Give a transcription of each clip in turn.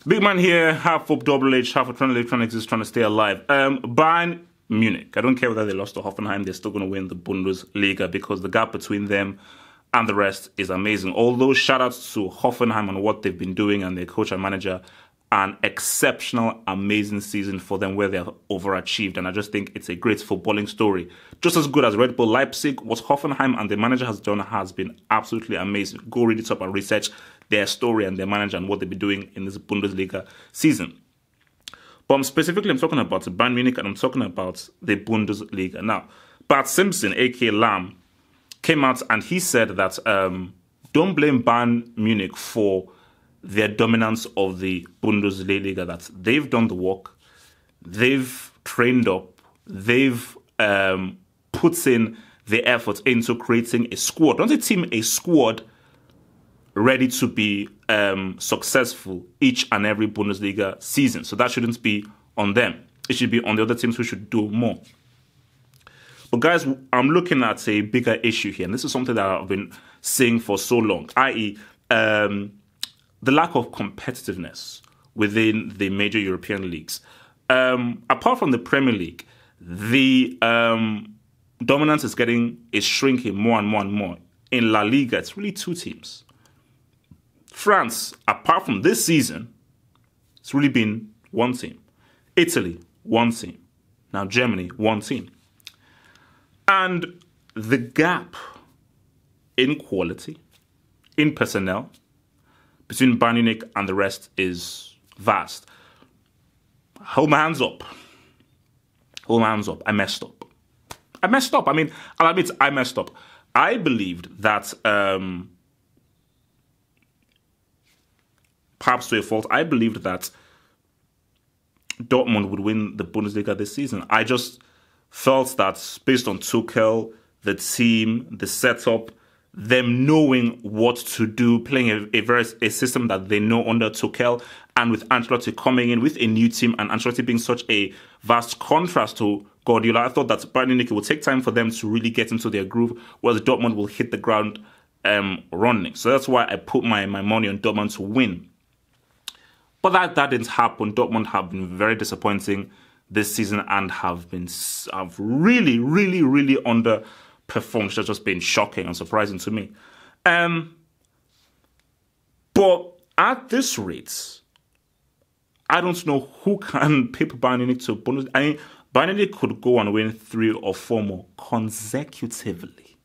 Big man here, half of Double H, half of Trying Electronics is trying to stay alive. Bayern Munich. I don't care whether they lost to Hoffenheim, they're still going to win the Bundesliga because the gap between them and the rest is amazing. Although shout outs to Hoffenheim on what they've been doing and their coach and manager, an exceptional, amazing season for them where they have overachieved. And I just think it's a great footballing story. Just as good as Red Bull Leipzig, what Hoffenheim and the manager has done has been absolutely amazing. Go read it up and research their story and their manager and what they've been doing in this Bundesliga season. But I'm talking about Bayern Munich and I'm talking about the Bundesliga. Now, Bart Simpson, aka Lam, came out and he said that don't blame Bayern Munich for their dominance of the Bundesliga, that they've done the work, they've trained up, they've put in the effort into creating a squad. Not a team, a squad ready to be successful each and every Bundesliga season. So that shouldn't be on them. It should be on the other teams who should do more. But guys, I'm looking at a bigger issue here, and this is something that I've been saying for so long, i.e., the lack of competitiveness within the major European leagues. Apart from the Premier League, the dominance is shrinking more and more and more. In La Liga, it's really two teams. France, apart from this season, it's really been one team. Italy, one team. Now Germany, one team. And the gap in quality, in personnel, between Bayern Munich and the rest is vast. Hold my hands up. Hold my hands up. I messed up. I mean, I'll admit I messed up. I believed that, perhaps to a fault, I believed that Dortmund would win the Bundesliga this season. I just felt that based on Tuchel, the team, the setup, them knowing what to do, playing a system that they know under Tuchel, and with Ancelotti coming in with a new team and Ancelotti being such a vast contrast to Guardiola, I thought that Bayern Munich will take time for them to really get into their groove, whereas Dortmund will hit the ground running. So that's why I put my money on Dortmund to win. But that didn't happen. Dortmund have been very disappointing this season and have really, really, really underperformed, which has just been shocking and surprising to me. But at this rate, I don't know who can pip Bayern Munich to Bundesliga. I mean, Bayern Munich could go and win 3 or 4 more consecutively.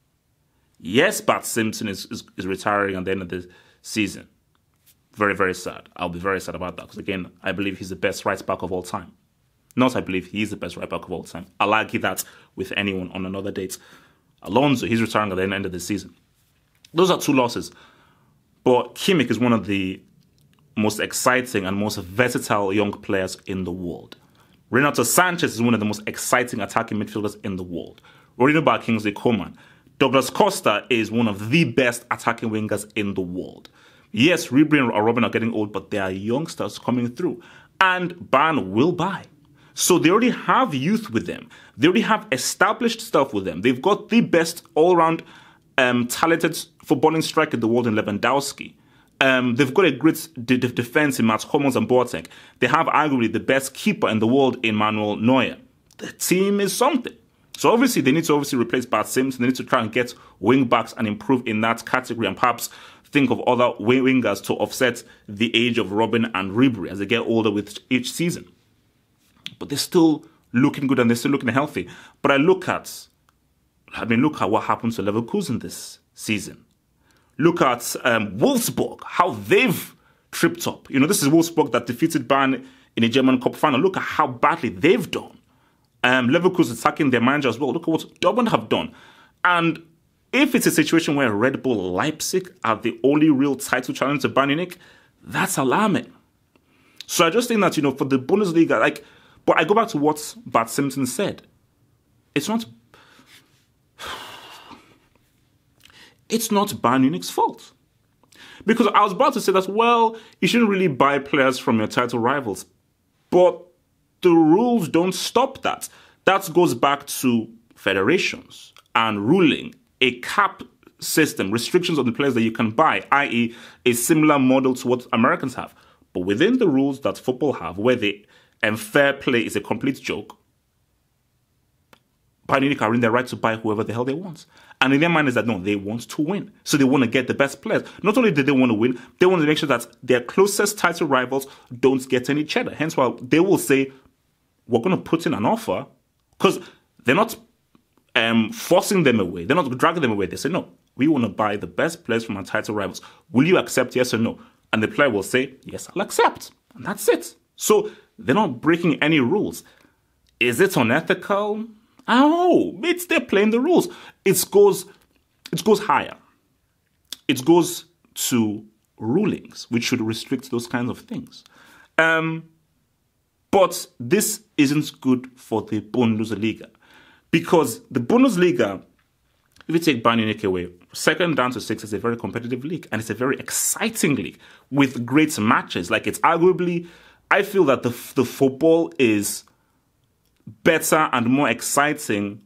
Yes, Bart Simpson is retiring at the end of the season. Very, very sad. I'll be very sad about that because, again, I believe he's the best right back of all time. Not I believe he's the best right back of all time. I'll argue that with anyone on another date. Alonso, he's retiring at the end of the season. Those are 2 losses. But Kimmich is one of the most exciting and most versatile young players in the world. Renato Sanchez is one of the most exciting attacking midfielders in the world. Ronaldo Kingsley Coman. Douglas Costa is one of the best attacking wingers in the world. Yes, Ribery and Robben are getting old, but there are youngsters coming through. And Bayern will buy. So they already have youth with them. They already have established stuff with them. They've got the best all-round talented footballing striker in the world in Lewandowski. They've got a great defense in Mats Hummels and Boateng. They have arguably the best keeper in the world in Manuel Neuer. The team is something. So obviously they need to replace Bart Simpson. They need to try and get wing backs and improve in that category and perhaps think of other wingers to offset the age of Robben and Ribery as they get older with each season. But they're still looking good and they're still looking healthy. But look at what happened to Leverkusen this season. Look at Wolfsburg, how they've tripped up. You know, this is Wolfsburg that defeated Bayern in a German Cup final. Look at how badly they've done. Leverkusen attacking their manager as well. Look at what Dortmund have done. And if it's a situation where Red Bull Leipzig are the only real title challenge to Bayern Munich, that's alarming. So I just think that, for the Bundesliga, but I go back to what Bart Simpson said. It's not Bayern Munich's fault. Because I was about to say that, well, you shouldn't really buy players from your title rivals. But the rules don't stop that. That goes back to federations and ruling, a cap system, restrictions on the players that you can buy, i.e. a similar model to what Americans have. But within the rules that football have, where the fair play is a complete joke, Bayern Munich are in their right to buy whoever the hell they want. And in their mind is that, no, they want to win. So they want to get the best players. Not only do they want to win, they want to make sure that their closest title rivals don't get any cheddar. Hence why they will say, we're going to put in an offer, because they're not forcing them away. They're not dragging them away. They say, no, we want to buy the best players from our title rivals. Will you accept, yes or no? And the player will say, yes, I'll accept. And that's it. So they're not breaking any rules. Is it unethical? Oh, they're playing the rules. It goes higher. It goes to rulings, which should restrict those kinds of things. But this isn't good for the Bundesliga, because the Bundesliga, if you take Bayern Munich away, second down to six is a very competitive league, and it's a very exciting league with great matches. Like, it's arguably, I feel that the football is better and more exciting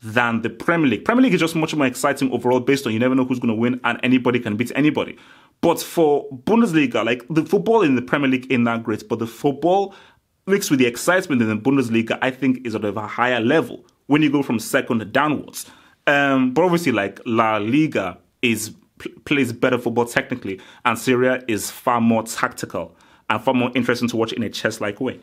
than the Premier League. Premier League is just much more exciting overall, based on you never know who's going to win and anybody can beat anybody. But for Bundesliga, like, the football in the Premier League ain't that great, but the football mixed with the excitement in the Bundesliga, I think, is at a higher level when you go from second downwards. But obviously, like, La Liga plays better football technically, and Serie A is far more tactical and far more interesting to watch in a chess-like way.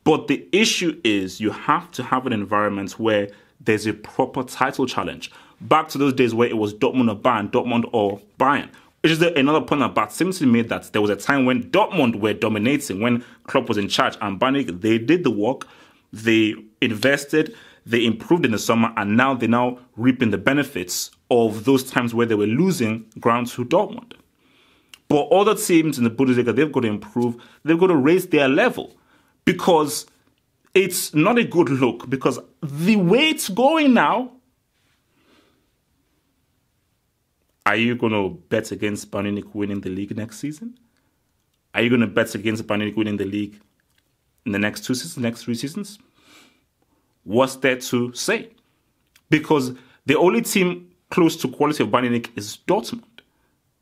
But the issue is you have to have an environment where there's a proper title challenge. Back to those days where it was Dortmund or Bayern. Which is another point that Bart Simpson made, that there was a time when Dortmund were dominating, when Klopp was in charge, and Bayern, they did the work, they invested, they improved in the summer, and now they're reaping the benefits of those times where they were losing ground to Dortmund. But other teams in the Bundesliga, they've got to improve, they've got to raise their level, because it's not a good look, because the way it's going now, are you going to bet against Bayern Munich winning the league next season? Are you going to bet against Bayern Munich winning the league in the next 2 seasons, next 3 seasons? What's there to say? Because the only team close to quality of Bayern Munich is Dortmund.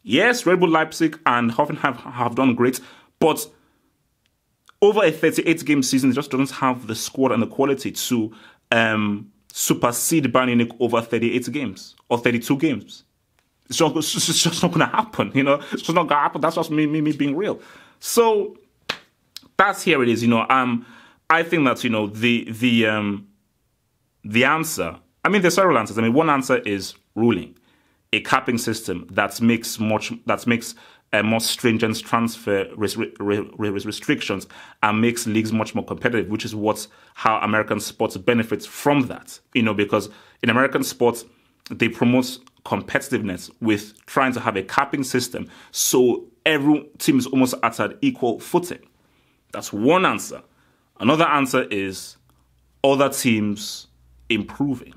Yes, Red Bull Leipzig and Hoffenheim have done great, but over a 38-game season, it just doesn't have the squad and the quality to supersede Bayern Munich over 38 games or 32 games. It's just not going to happen, you know. It's just not going to happen. That's just me being real. So that's here it is, you know. I think that, you know, the answer. I mean, there's several answers. I mean, one answer is ruling, a capping system that makes more stringent transfer restrictions and makes leagues much more competitive, which is how American sports benefits from that. You know, because in American sports, they promote competitiveness with trying to have a capping system so every team is almost at an equal footing. That's one answer. Another answer is other teams improving,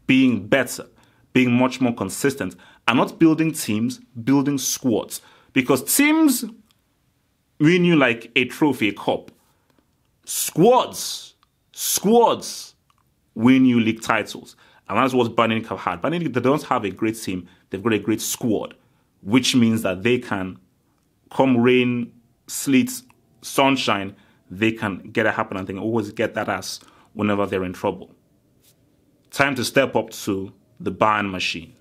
being better, being much more consistent, and not building teams, building squads. Because teams win you like a trophy, a cup. Squads win you league titles. And that's what Bayern Munich have had. Bayern Munich, they don't have a great team. They've got a great squad, which means that they can, come rain, sleet, sunshine, they can get it happen and they can always get that ass whenever they're in trouble. Time to step up to the Bayern machine.